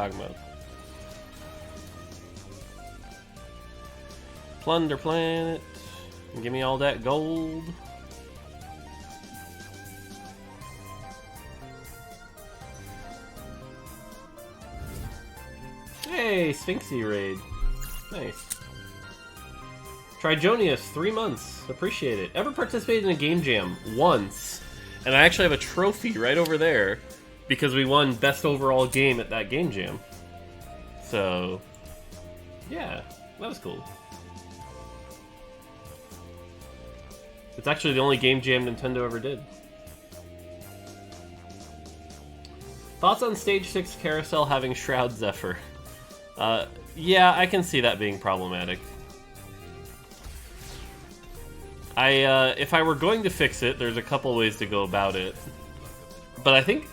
talking about. Plunder planet. Give me all that gold. Hey, Sphinxy raid. Nice. Trijonius, 3 months. Appreciate it. Ever participated in a game jam? Once. And I actually have a trophy right over there because we won best overall game at that game jam. So, yeah, that was cool. It's actually the only game jam Nintendo ever did. Thoughts on Stage 6 Carousel having Shroud Zephyr? Yeah, I can see that being problematic. If I were going to fix it, there's a couple ways to go about it. But I think...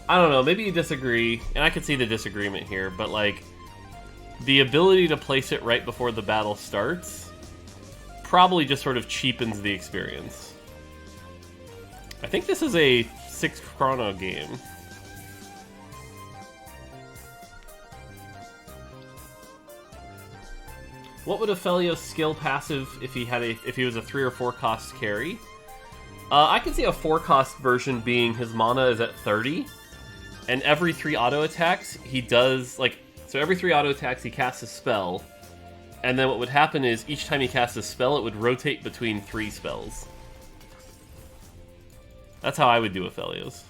I don't know, maybe you disagree, and I could see the disagreement here, but like, the ability to place it right before the battle starts probably just sort of cheapens the experience. I think this is a 6 Chrono game. What would Aphelios skill passive if he was a 3 or 4 cost carry? I can see a 4 cost version being his mana is at 30, and every 3 auto attacks he does so every 3 auto attacks he casts a spell, and then what would happen is each time he casts a spell it would rotate between 3 spells. That's how I would do Aphelios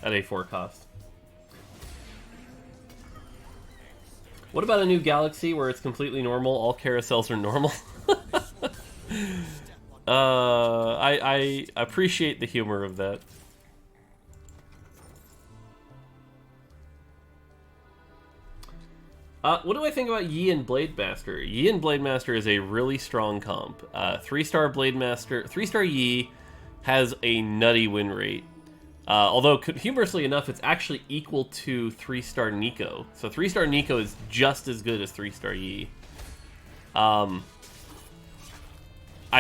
at a 4 cost. What about a new galaxy where it's completely normal, all carousels are normal? I appreciate the humor of that. What do I think about Yi and Blademaster? Yi and Blademaster is a really strong comp. 3-star Blademaster, 3-star Yi has a nutty win rate. Although, humorously enough, it's actually equal to 3-star Nico. So 3-star Nico is just as good as 3-star Yi. I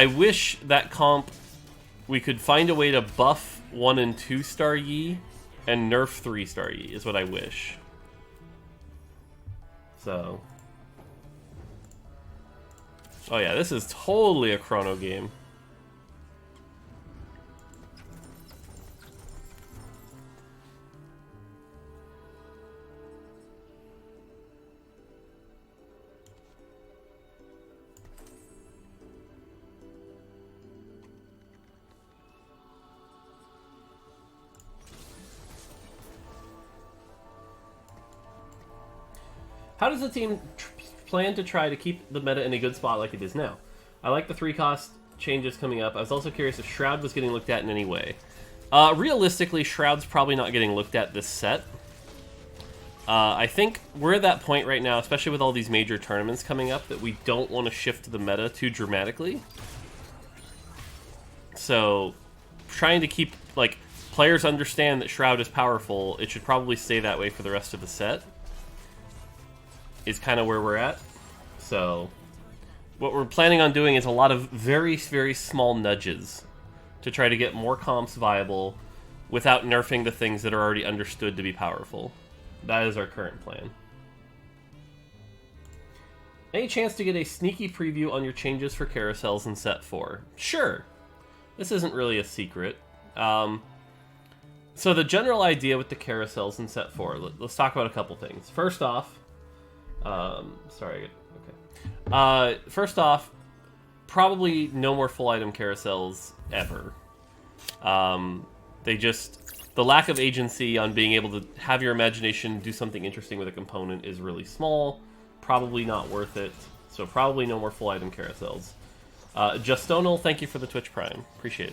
wish that comp, we could find a way to buff 1 and 2-star Yi and nerf 3-star Yi, is what I wish. So. Oh yeah, this is totally a Chrono game. How does the team plan to try to keep the meta in a good spot like it is now? I like the 3-cost changes coming up. I was also curious if Shroud was getting looked at in any way. Realistically, Shroud's probably not getting looked at this set. I think we're at that point right now, especially with all these major tournaments coming up, that we don't want to shift the meta too dramatically. So, trying to keep, players understand that Shroud is powerful, it should probably stay that way for the rest of the set. Is kind of where we're at. So what we're planning on doing is a lot of very, very small nudges to try to get more comps viable without nerfing the things that are already understood to be powerful. That is our current plan. Any chance to get a sneaky preview on your changes for carousels in set 4? Sure. This isn't really a secret. So the general idea with the carousels in set 4, let's talk about a couple things. First off, first off, probably no more full item carousels ever. The lack of agency on being able to have your imagination do something interesting with a component is really small. Probably not worth it. So probably no more full item carousels. Justonal, thank you for the Twitch Prime. Appreciate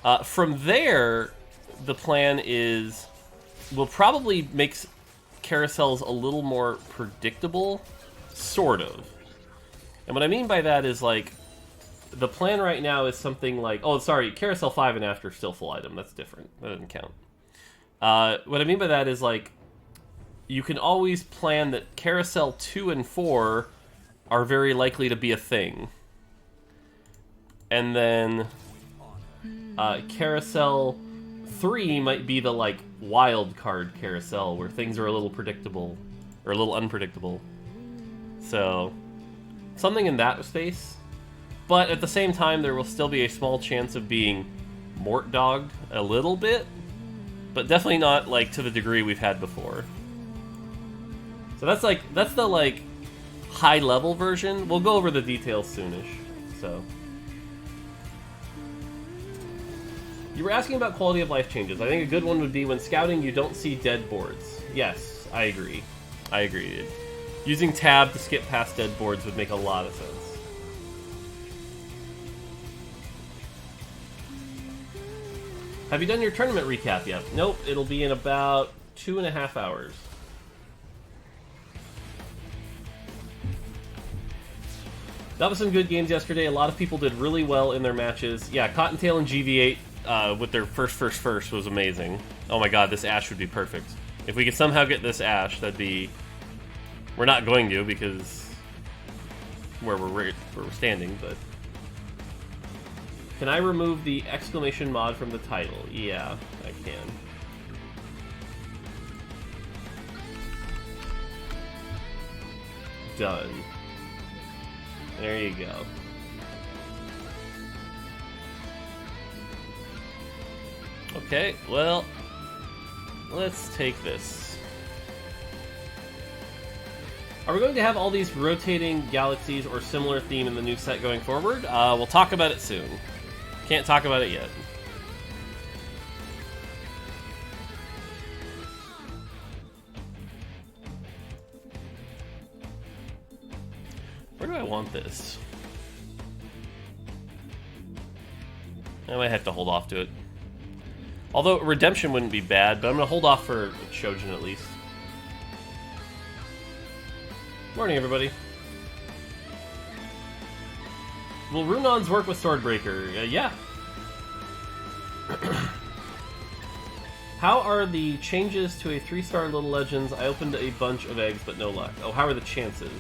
it. From there, the plan is we'll probably make carousels a little more predictable, sort of. And what I mean by that is, the plan right now is something like... Oh, sorry, Carousel 5 and after still full item. That's different. That doesn't count. What I mean by that is, you can always plan that Carousel 2 and 4 are very likely to be a thing. And then Carousel 3 might be the, like, wild card carousel, where things are a little predictable, or a little unpredictable. So, something in that space. But at the same time, there will still be a small chance of being Mortdogged a little bit, but definitely not, like, to the degree we've had before. So that's the, like, high-level version. We'll go over the details soonish, so... You were asking about quality of life changes. I think a good one would be when scouting you don't see dead boards. Yes, I agree. I agree. Using tab to skip past dead boards would make a lot of sense. Have you done your tournament recap yet? Nope, it'll be in about 2.5 hours. That was some good games yesterday. A lot of people did really well in their matches. Yeah, Cottontail and GV8 with their first was amazing. Oh my god, this Ashe would be perfect. If we could somehow get this Ashe, that'd be... We're not going to, because... where we're standing, but... Can I remove the exclamation mod from the title? Yeah, I can. Done. There you go. Okay, well, let's take this. Are we going to have all these rotating galaxies or similar theme in the new set going forward? We'll talk about it soon. Can't talk about it yet. Where do I want this? I might have to hold off to it. Although Redemption wouldn't be bad, but I'm going to hold off for Shojin at least. Morning, everybody. Will Runons work with Swordbreaker? Yeah. How are the changes to a 3-star Little Legends? I opened a bunch of eggs, but no luck. Oh, how are the chances?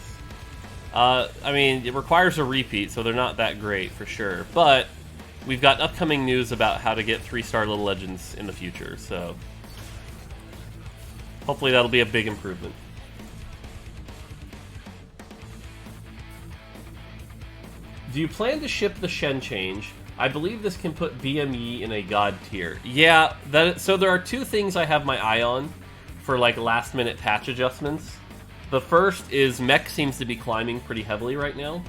I mean, it requires a repeat, so they're not that great, for sure. But we've got upcoming news about how to get 3-star Little Legends in the future, so... hopefully that'll be a big improvement. Do you plan to ship the Shen change? I believe this can put BME in a god tier. Yeah, so there are two things I have my eye on for like last-minute patch adjustments. The first is mech seems to be climbing pretty heavily right now,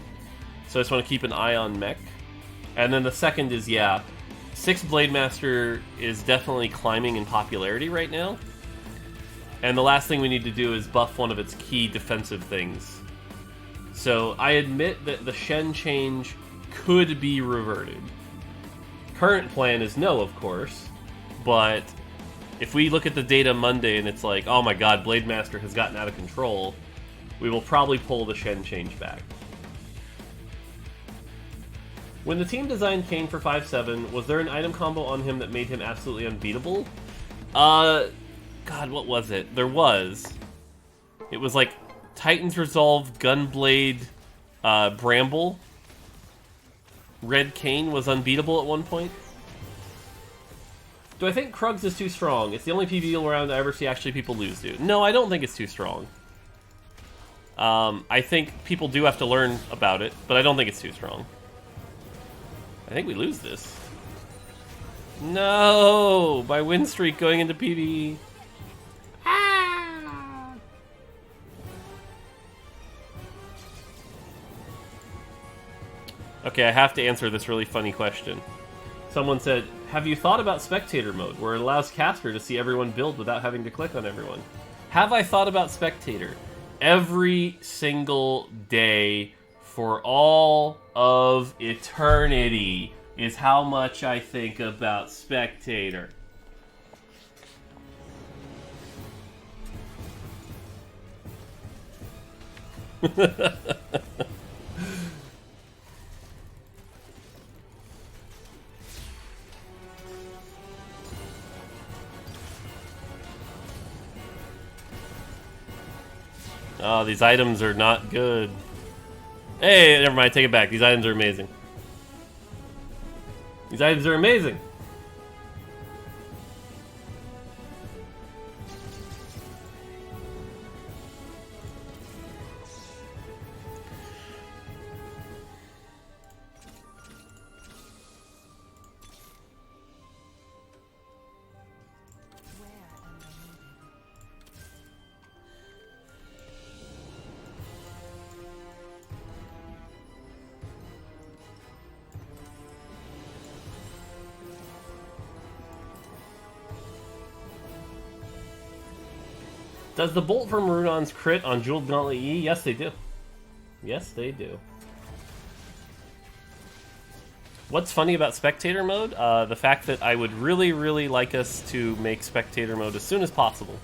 so I just want to keep an eye on mech. And then the second is, yeah, 6 Blade Master is definitely climbing in popularity right now. And the last thing we need to do is buff one of its key defensive things. So I admit that the Shen change could be reverted. Current plan is no, of course, but if we look at the data Monday and it's like, oh my god, Blade Master has gotten out of control, we will probably pull the Shen change back. When the team designed Kayn for 5-7, was there an item combo on him that made him absolutely unbeatable? God, what was it? There was. It was like Titan's Resolve, Gunblade, Bramble. Red Kayn was unbeatable at one point. Do I think Krugs is too strong? It's the only PvE round I ever see actually people lose to. No, I don't think it's too strong. I think people do have to learn about it, but I don't think it's too strong. I think we lose this. No! My win streak going into PvE. Ah! Okay, I have to answer this really funny question. Someone said, have you thought about spectator mode, where it allows caster to see everyone build without having to click on everyone? Have I thought about spectator? Every single day for all of eternity is how much I think about spectator. Oh, these items are not good. Hey, never mind, take it back. These items are amazing. These items are amazing. Does the bolt from Runon's crit on Jeweled Gauntlet E? Yes, they do. Yes, they do. What's funny about spectator mode? The fact that I would really, really like us to make spectator mode as soon as possible.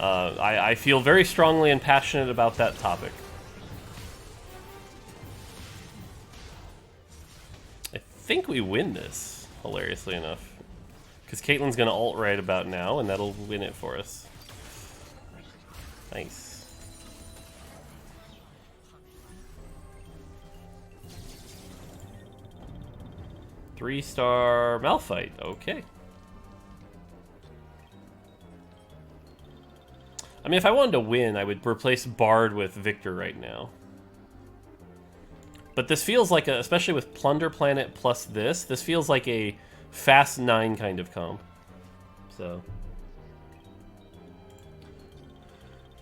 I feel very strongly and passionate about that topic. I think we win this, hilariously enough. Because Caitlyn's going to ult right about now, and that'll win it for us. Nice. Three-star Malphite. Okay. I mean, if I wanted to win, I would replace Bard with Victor right now. But this feels like, especially with Plunder Planet plus this feels like a Fast 9 kind of comp. So.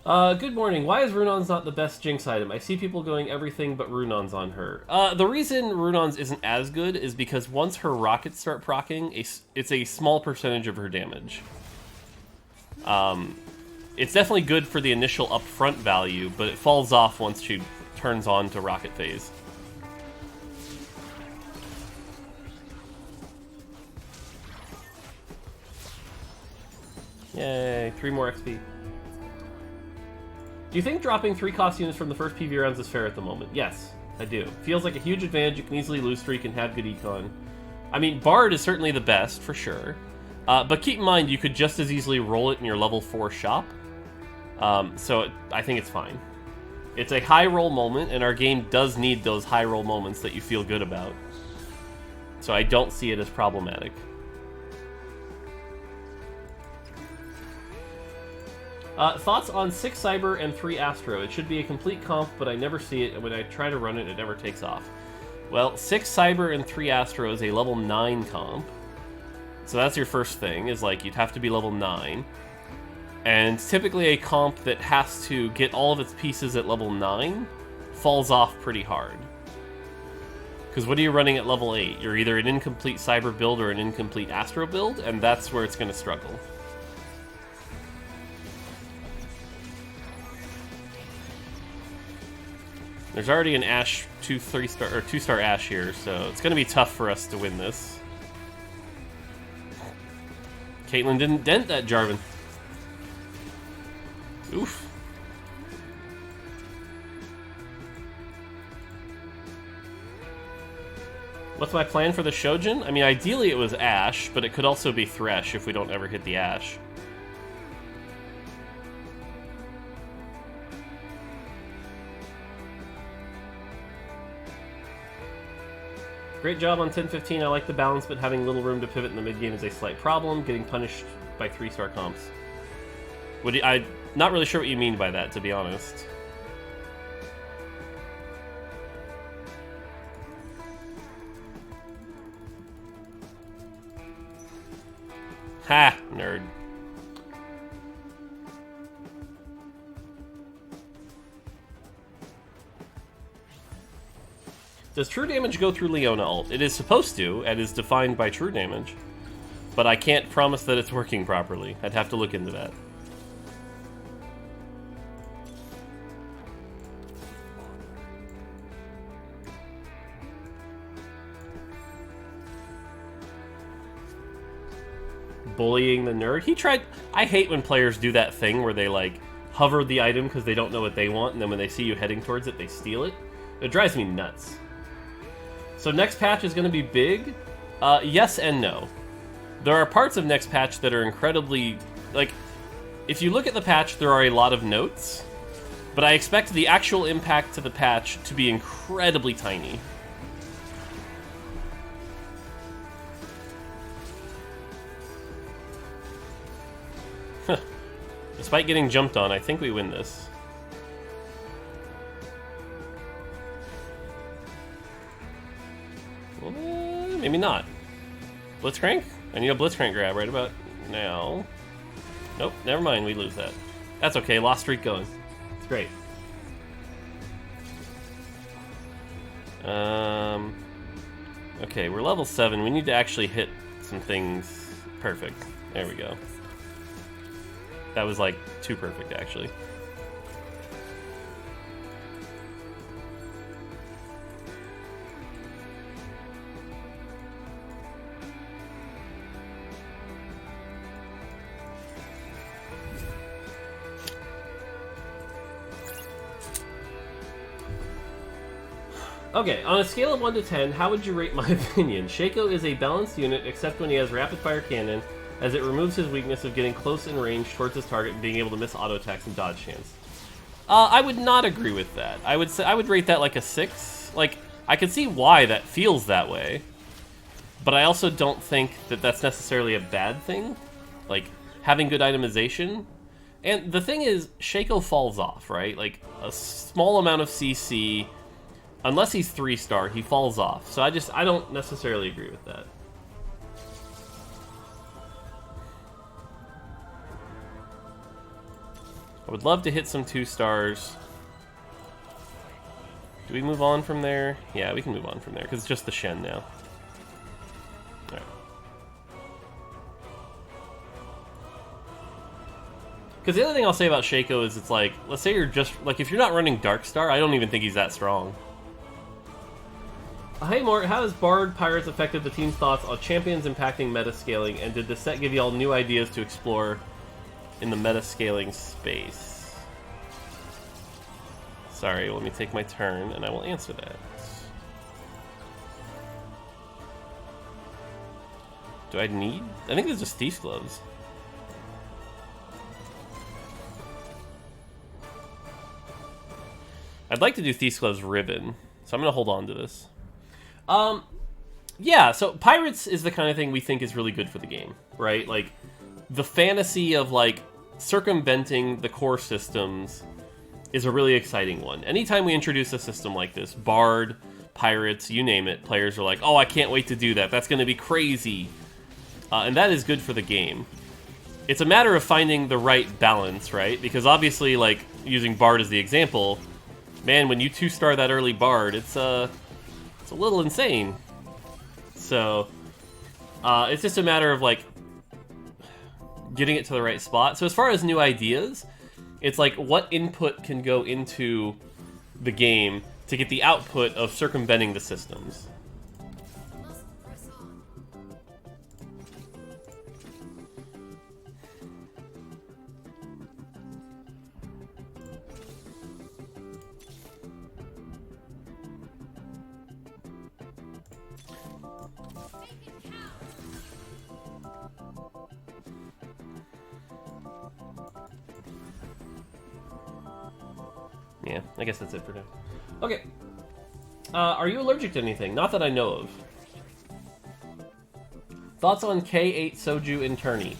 Good morning. Why is Runon's not the best Jinx item? I see people going everything but Runon's on her. The reason Runon's isn't as good is because once her rockets start proccing, it's a small percentage of her damage. It's definitely good for the initial upfront value, but it falls off once she turns on to rocket phase. Yay, 3 more XP. Do you think dropping 3 cost units from the first PV rounds is fair at the moment? Yes, I do. Feels like a huge advantage. You can easily lose streak and have good econ. I mean, Bard is certainly the best, for sure. But keep in mind, you could just as easily roll it in your level 4 shop. So I think it's fine. It's a high roll moment, and our game does need those high roll moments that you feel good about. So I don't see it as problematic. Thoughts on 6 Cyber and 3 Astro? It should be a complete comp, but I never see it, and when I try to run it, it never takes off. Well, 6 Cyber and 3 Astro is a level 9 comp. So that's your first thing, is like, you'd have to be level 9. And typically a comp that has to get all of its pieces at level 9 falls off pretty hard. Because what are you running at level 8? You're either an incomplete Cyber build or an incomplete Astro build, and that's where it's going to struggle. There's already an Ashe 2-star Ashe here, so it's going to be tough for us to win this. Caitlyn didn't dent that Jarvan. Oof. What's my plan for the Shojin? I mean, ideally it was Ashe, but it could also be Thresh if we don't ever hit the Ashe. Great job on 10-15. I like the balance, but having little room to pivot in the mid game is a slight problem. Getting punished by 3-star comps. I'm not really sure what you mean by that, to be honest. Ha! Nerd. Does true damage go through Leona ult? It is supposed to, and is defined by true damage. But I can't promise that it's working properly. I'd have to look into that. Bullying the nerd? He tried... I hate when players do that thing where they, like, hover the item because they don't know what they want, and then when they see you heading towards it, they steal it. It drives me nuts. So next patch is going to be big? Yes and no. There are parts of next patch that are incredibly... Like, if you look at the patch, there are a lot of notes, but I expect the actual impact to the patch to be incredibly tiny. Despite getting jumped on, I think we win this. Maybe not. Blitzcrank? I need a Blitzcrank grab right about now. Nope, never mind, we lose that. That's okay, lost streak going. It's great. Okay, we're level 7. We need to actually hit some things perfect. There we go. That was like too perfect, actually. Okay, on a scale of 1 to 10, how would you rate my opinion? Shaco is a balanced unit, except when he has rapid fire cannon, as it removes his weakness of getting close in range towards his target and being able to miss auto attacks and dodge chance. I would not agree with that. I would rate that like a 6. Like, I can see why that feels that way, but I also don't think that that's necessarily a bad thing. Like, having good itemization. And the thing is, Shaco falls off, right? Like, a small amount of CC, unless he's 3-star, he falls off. So I don't necessarily agree with that. I would love to hit some 2-stars. Do we move on from there? Yeah, we can move on from there, because it's just the Shen now. Alright. Because the other thing I'll say about Shaco is it's like, let's say you're just, like, if you're not running Darkstar, I don't even think he's that strong. Hey Mort, how has Bard Pirates affected the team's thoughts on champions impacting meta scaling, and did the set give you all new ideas to explore in the meta scaling space? Sorry, let me take my turn and I will answer that. Do I need? I think there's just Thief's Gloves. I'd like to do Thief's Gloves Ribbon, so I'm going to hold on to this. Yeah, so Pirates is the kind of thing we think is really good for the game, right? Like, the fantasy of, like, circumventing the core systems is a really exciting one. Anytime we introduce a system like this, Bard, Pirates, you name it, players are like, oh, I can't wait to do that. That's going to be crazy. And that is good for the game. It's a matter of finding the right balance, right? Because obviously, like, using Bard as the example, man, when you 2-star that early Bard, it's a little insane. So, it's just a matter of, like, getting it to the right spot. So as far as new ideas, it's like, what input can go into the game to get the output of circumventing the systems? Yeah, I guess that's it for now. Okay. Are you allergic to anything? Not that I know of. Thoughts on K8 Soju in tourney?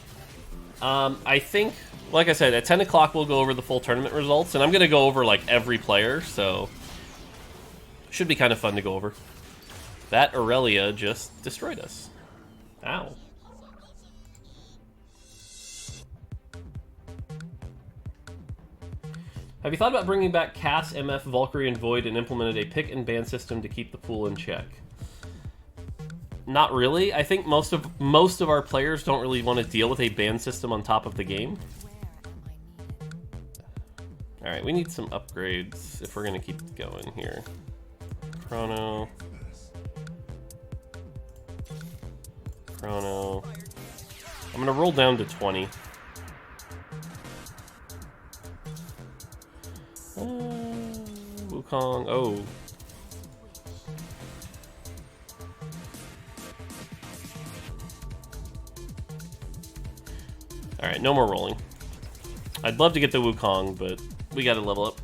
I think, like I said, at 10 o'clock we'll go over the full tournament results, and I'm going to go over, like, every player, so should be kind of fun to go over. That Aurelia just destroyed us. Ow. Have you thought about bringing back Cass, MF, Valkyrie, and Void and implemented a pick and ban system to keep the pool in check? Not really. I think most of our players don't really want to deal with a ban system on top of the game. Alright, we need some upgrades if we're going to keep going here. Chrono. Chrono. I'm going to roll down to 20. Wukong. Oh. Alright, no more rolling. I'd love to get the Wukong, but we gotta level up.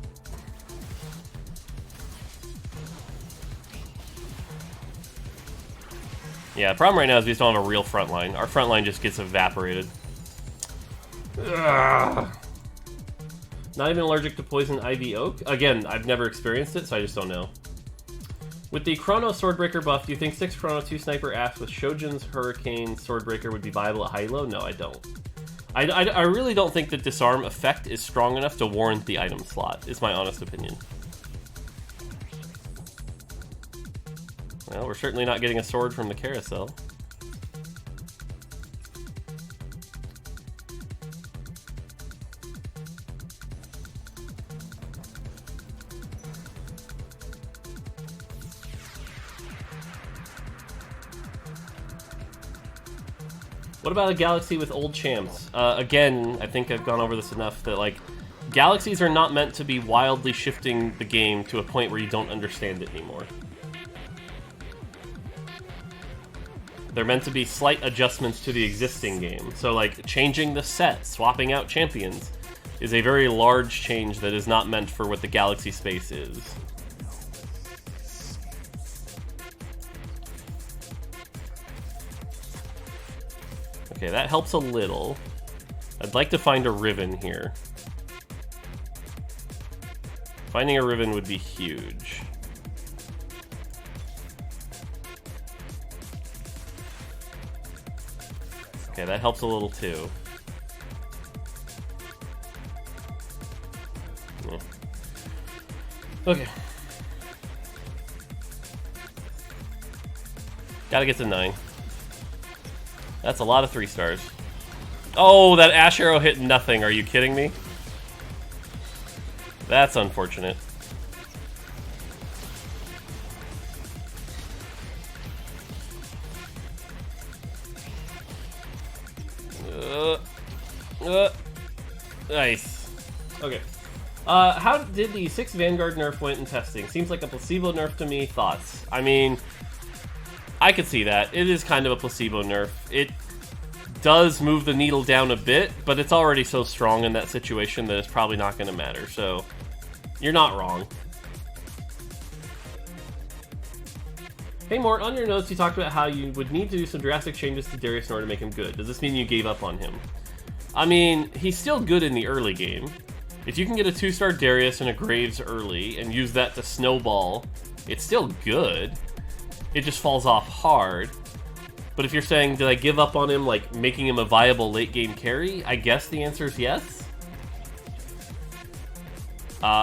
Yeah, the problem right now is we just don't have a real front line. Our front line just gets evaporated. Ugh. Not even allergic to poison ivy oak? Again, I've never experienced it, so I just don't know. With the Chrono Swordbreaker buff, do you think 6 Chrono 2 Sniper Ashe with Shojin's Hurricane Swordbreaker would be viable at high-low? No, I don't. I really don't think the disarm effect is strong enough to warrant the item slot, is my honest opinion. Well, we're certainly not getting a sword from the carousel. What about a Galaxy with old champs? Again, I think I've gone over this enough that, like, Galaxies are not meant to be wildly shifting the game to a point where you don't understand it anymore. They're meant to be slight adjustments to the existing game. So, like, changing the set, swapping out champions, is a very large change that is not meant for what the Galaxy space is. Okay, that helps a little. I'd like to find a Riven here. Finding a Riven would be huge. Okay, that helps a little too. Yeah. Okay. Gotta get to 9. That's a lot of 3 stars. Oh, that Ashe arrow hit nothing. Are you kidding me? That's unfortunate. Nice. Okay. How did the 6 Vanguard nerf went in testing? Seems like a placebo nerf to me. Thoughts? I mean, I could see that. It is kind of a placebo nerf. It does move the needle down a bit, but it's already so strong in that situation that it's probably not going to matter. So, you're not wrong. Hey Mort, on your notes you talked about how you would need to do some drastic changes to Darius in order to make him good. Does this mean you gave up on him? I mean, he's still good in the early game. If you can get a 2-star Darius and a Graves early and use that to snowball, it's still good. It just falls off hard. But if you're saying, did I give up on him, like, making him a viable late-game carry? I guess the answer is yes.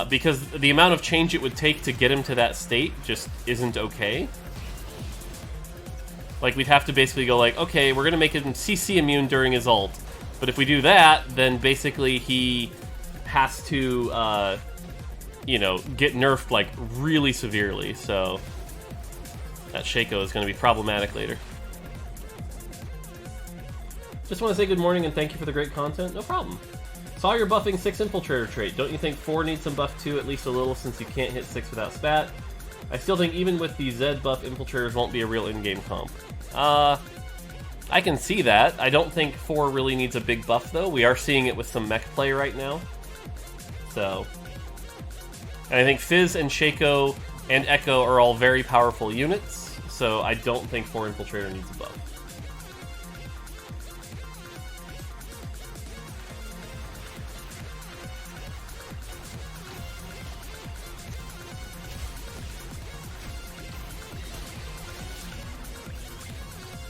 Because the amount of change it would take to get him to that state just isn't okay. Like, we'd have to basically go like, okay, we're going to make him CC immune during his ult. But if we do that, then basically he has to, you know, get nerfed, like, really severely. So that Shaco is going to be problematic later. Just want to say good morning and thank you for the great content. No problem. Saw you're buffing 6 Infiltrator trait. Don't you think 4 needs some buff too, at least a little, since you can't hit 6 without spat? I still think even with the Zed buff, Infiltrators won't be a real in-game comp. I can see that. I don't think 4 really needs a big buff, though. We are seeing it with some mech play right now. So, and I think Fizz and Shaco and Echo are all very powerful units, so I don't think 4 Infiltrator needs a buff.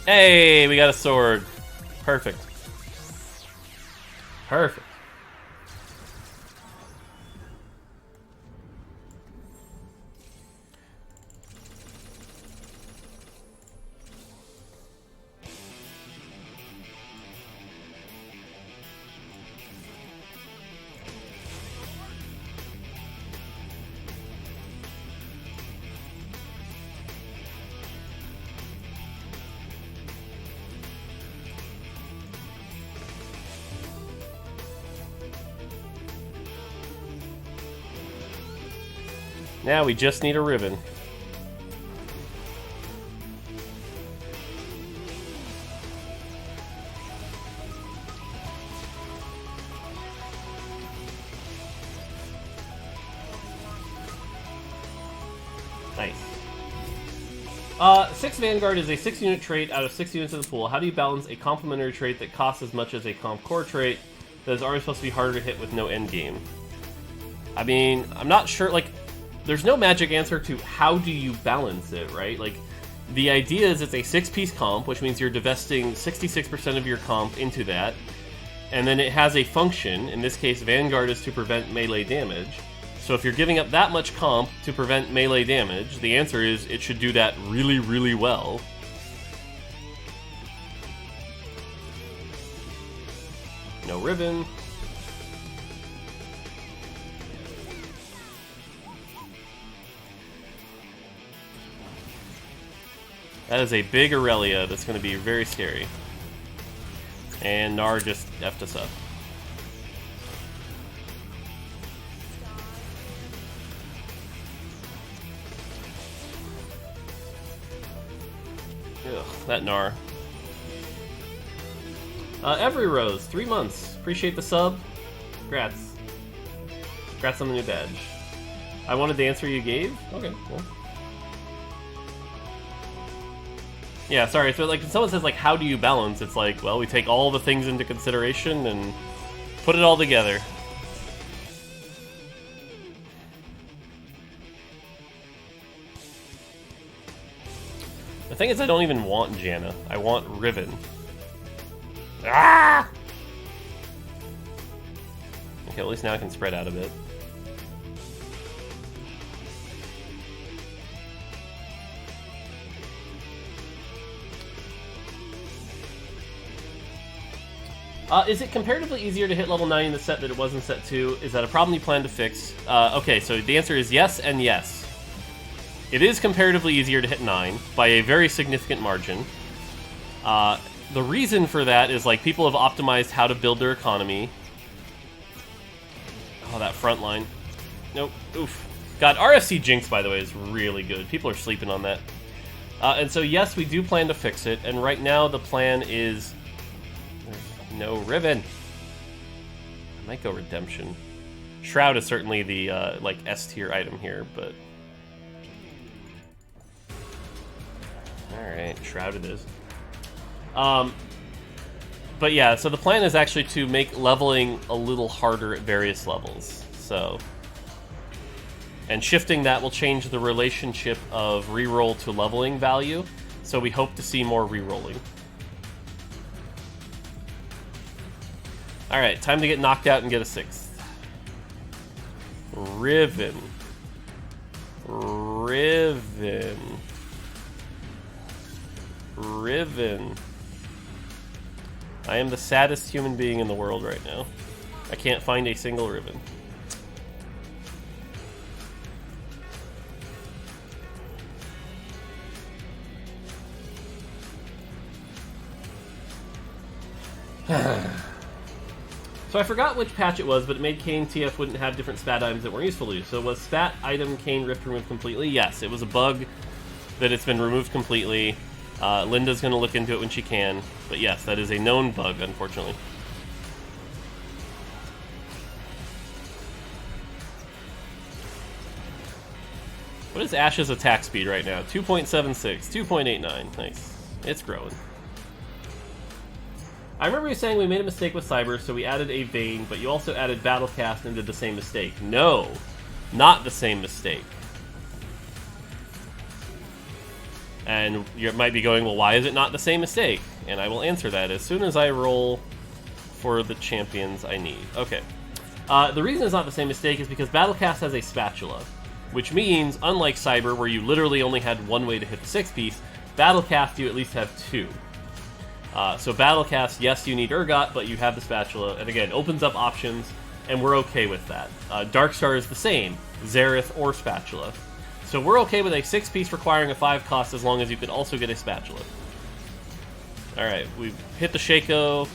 Hey, we got a sword. Perfect. Perfect. Now we just need a Riven. Nice. 6 Vanguard is a 6-unit trait out of 6 units in the pool. How do you balance a complementary trait that costs as much as a comp core trait that is already supposed to be harder to hit with no endgame? I mean, I'm not sure, like, there's no magic answer to how do you balance it, right? Like, the idea is it's a 6-piece comp, which means you're divesting 66% of your comp into that, and then it has a function. In this case, Vanguard is to prevent melee damage. So if you're giving up that much comp to prevent melee damage, the answer is it should do that really, really well. No Riven. That is a big Aurelia that's going to be very scary. And Gnar just effed us up. Ugh, that Gnar. Every Rose, 3 months. Appreciate the sub. Congrats. Congrats on the new badge. I wanted the answer you gave? Okay, cool. Yeah, sorry, so like when someone says like, how do you balance? It's like, well, we take all the things into consideration and put it all together. The thing is, I don't even want Janna. I want Riven. Ah! Okay, at least now I can spread out a bit. Is it comparatively easier to hit level 9 in the set than it was in set 2? Is that a problem you plan to fix? Okay, so the answer is yes and yes. It is comparatively easier to hit 9 by a very significant margin. The reason for that is like people have optimized how to build their economy. Oh, that front line. Nope. Oof. God, RFC Jinx, by the way, is really good. People are sleeping on that. And so, yes, we do plan to fix it. And right now, the plan is... no Riven. I might go Redemption. Shroud is certainly the, like, S-tier item here, but... Alright, Shroud it is. But yeah, so the plan is actually to make leveling a little harder at various levels. So, and shifting that will change the relationship of reroll to leveling value. So we hope to see more rerolling. Alright, time to get knocked out and get a 6th. Riven. Riven. Riven. I am the saddest human being in the world right now. I can't find a single Riven. So I forgot which patch it was, but it made Kayn TF wouldn't have different spat items that weren't useful to you. So was spat item Kayn Rift removed completely? Yes, it was a bug that it's been removed completely. Linda's going to look into it when she can. But yes, that is a known bug, unfortunately. What is Ashe's attack speed right now? 2.76, 2.89. Nice. It's growing. I remember you saying we made a mistake with Cyber, so we added a Vayne, but you also added Battlecast and did the same mistake. No, not the same mistake. And you might be going, well, why is it not the same mistake? And I will answer that as soon as I roll for the champions I need. Okay. The reason it's not the same mistake is because Battlecast has a spatula, which means, unlike Cyber, where you literally only had one way to hit the 6-piece, Battlecast you at least have 2. So Battlecast, yes, you need Urgot, but you have the spatula, and again, opens up options, and we're okay with that. Darkstar is the same, Xerath or spatula. So we're okay with a 6-piece requiring a 5 cost as long as you can also get a spatula. Alright, we've hit the Shaco.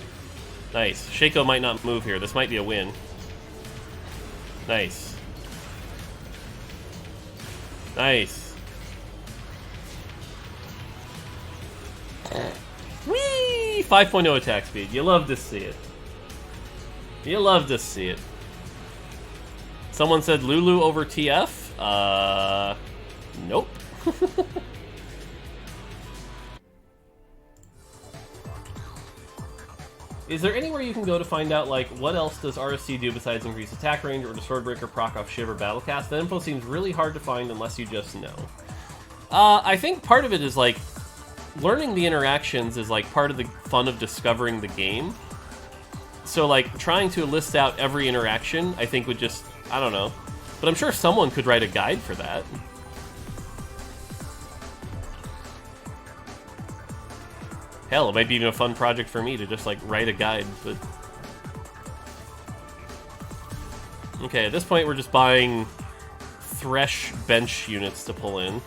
Nice. Shaco might not move here. This might be a win. Nice. Nice. Whee! 5.0 attack speed. You love to see it. You love to see it. Someone said Lulu over TF. Nope. Is there anywhere you can go to find out, like, what else does RSC do besides increase attack range or does Swordbreaker proc off Shiver Battlecast? That info seems really hard to find unless you just know. I think part of it is, like, learning the interactions is, like, part of the fun of discovering the game. So, like, trying to list out every interaction, I think would just, I don't know. But I'm sure someone could write a guide for that. Hell, it might be even a fun project for me to just, like, write a guide, but... Okay, at this point we're just buying Thresh bench units to pull in.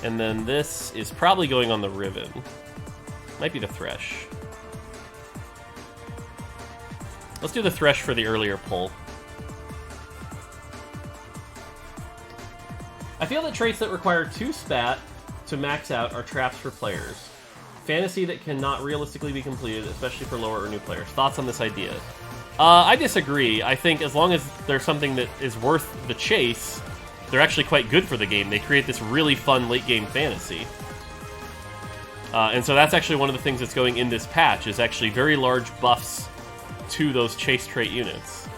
And then this is probably going on the Riven. Might be the Thresh. Let's do the Thresh for the earlier pull. I feel that traits that require 2 spat to max out are traps for players. Fantasy that cannot realistically be completed, especially for lower or new players. Thoughts on this idea? I disagree. I think as long as there's something that is worth the chase, they're actually quite good for the game. They create this really fun late-game fantasy. And so that's actually one of the things that's going in this patch, is actually very large buffs to those chase trait units.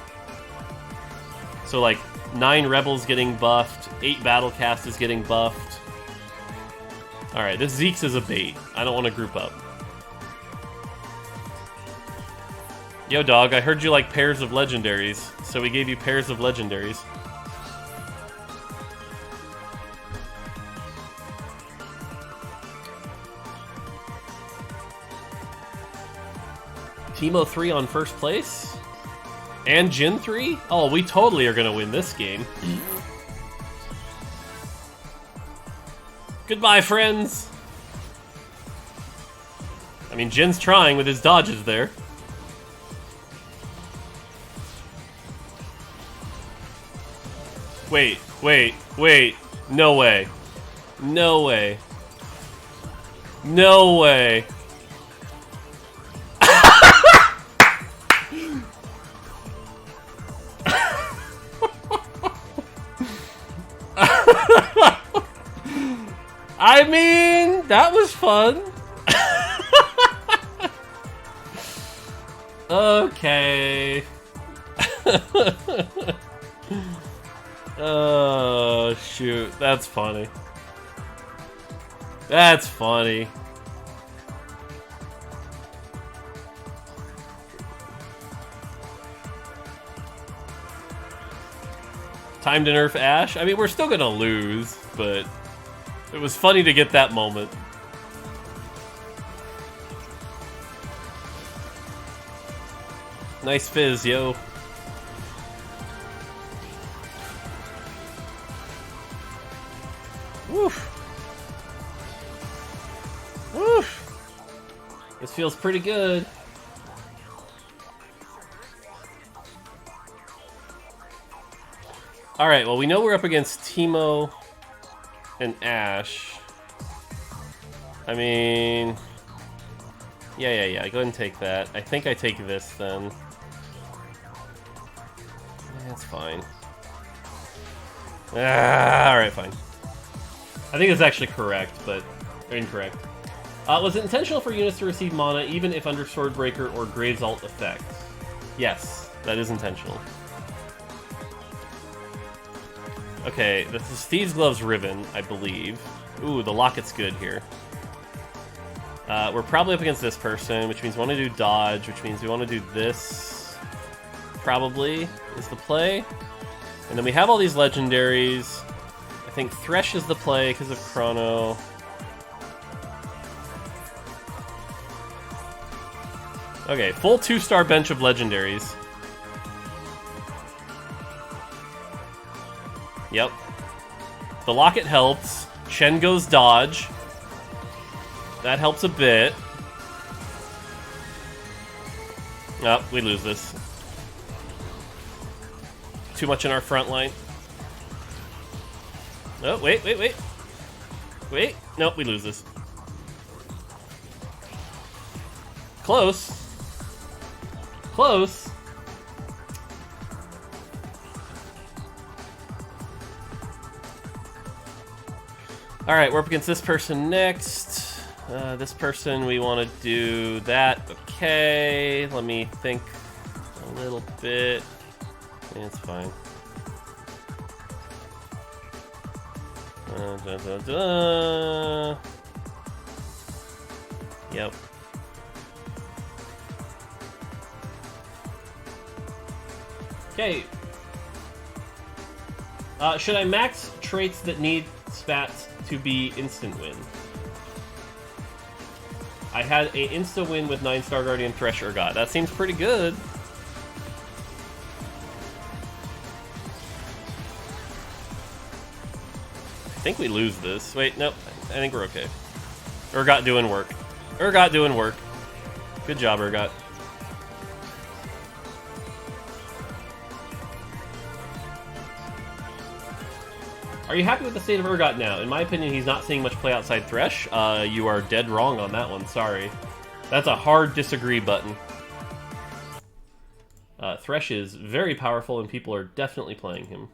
So like 9 Rebels getting buffed, 8 Battlecast is getting buffed. Alright, this Zeke's is a bait. I don't want to group up. Yo dog, I heard you like pairs of legendaries, so we gave you pairs of legendaries. Teemo 3 on first place? And Jhin 3? Oh, we totally are gonna win this game. Goodbye, friends! I mean, Jin's trying with his dodges there. Wait, wait, wait. No way. No way. No way. I mean, that was fun. Okay. Oh, shoot. That's funny. That's funny. Time to nerf Ashe? I mean, we're still gonna lose, but it was funny to get that moment. Nice fizz, yo. Woof. Woof. This feels pretty good. Alright, well, we know we're up against Teemo and Ashe. I mean... Yeah. Go ahead and take that. I think I take this, then. That's fine. Alright, fine. I think it's actually correct, but incorrect. Was it intentional for units to receive mana even if under Swordbreaker or Graves Alt effects? Yes, that is intentional. Okay, this is Thieves' Gloves Ribbon, I believe. Ooh, the Locket's good here. We're probably up against this person, which means we want to do dodge, which means we want to do this. Probably is the play. And then we have all these legendaries. I think Thresh is the play because of Chrono. Okay, full 2-star bench of legendaries. Yep. The Locket helps. Shen goes dodge. That helps a bit. Oh, we lose this. Too much in our front line. Oh, wait. Wait, nope, we lose this. Close. Close. Alright, we're up against this person next. This person, we want to do that. Okay, let me think a little bit. Yeah, it's fine. Yep. Okay. Should I max traits that need spats to be instant win? I had a insta win with 9-star Guardian Thresh Urgot. That seems pretty good. I think we lose this. Wait, nope. think we're okay. Urgot doing work. Urgot doing work. Good job, Urgot. Are you happy with the state of Urgot now? In my opinion, he's not seeing much play outside Thresh. You are dead wrong on that one, sorry. That's a hard disagree button. Thresh is very powerful and people are definitely playing him.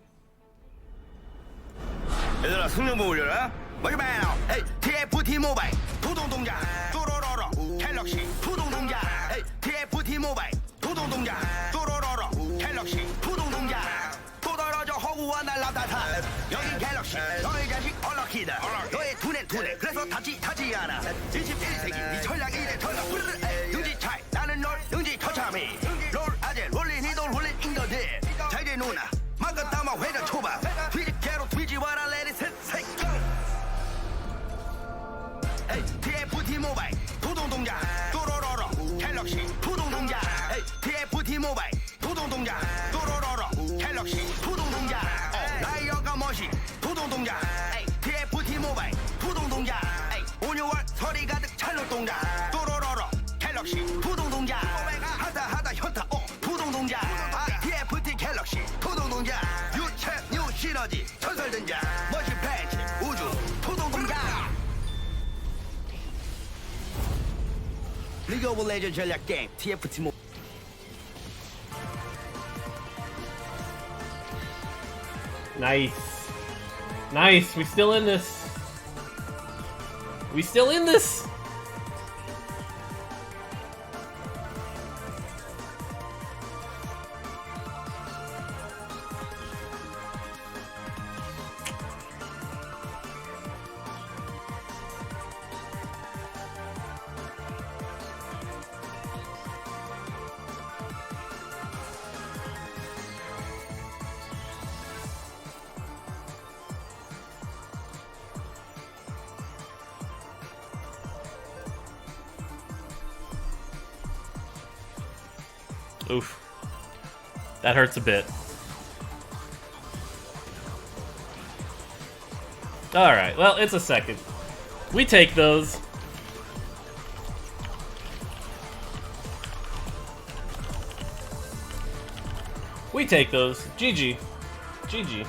얘들아 승용보 올려라. 머리 봐요. Hey, TFT 모바일 도동동자 또로로로 갤럭시 푸동동자. Hey, TFT 모바일 도동동자 또로로로 갤럭시 푸동동자. 또 떨어져 허구와 날라다타. 여기 갤럭시 너의 자식 얼럭키다. 너의 두뇌 그래서 타지 않아. 21세기 네 전략 이래 털려 부르르. 능지 차이 나는 널 능지 처참히. 롤 아재 롤린 이돌 롤린 인더들. 잘돼 누나 막아 담아 회전 초밥. 뒤집개로 뒤집어라 레디 셋. Hey, TFT 모바일 도동동자 또로로로 갤럭시 푸동동자. Hey, TFT 모바일 도동동자 또로로로 갤럭시 푸동동자. 라이어가 멋이 도동동자. Hey, TFT 모바일 푸동동자. Hey, 온유월 서리 가득 찰롯동자 또로로로 갤럭시 푸동동자. 하다 현타 푸동동자. TFT 갤럭시 푸동동자. 유체 뉴 시너지 전설전자 멋이 팬츠 우주 푸동동자. 리그 오브 레전드 전략 게임 TFT 모. Nice. Nice. We still in this. We still in this. Oof. That hurts a bit. Alright, well, it's a second. We take those. We take those. GG. GG.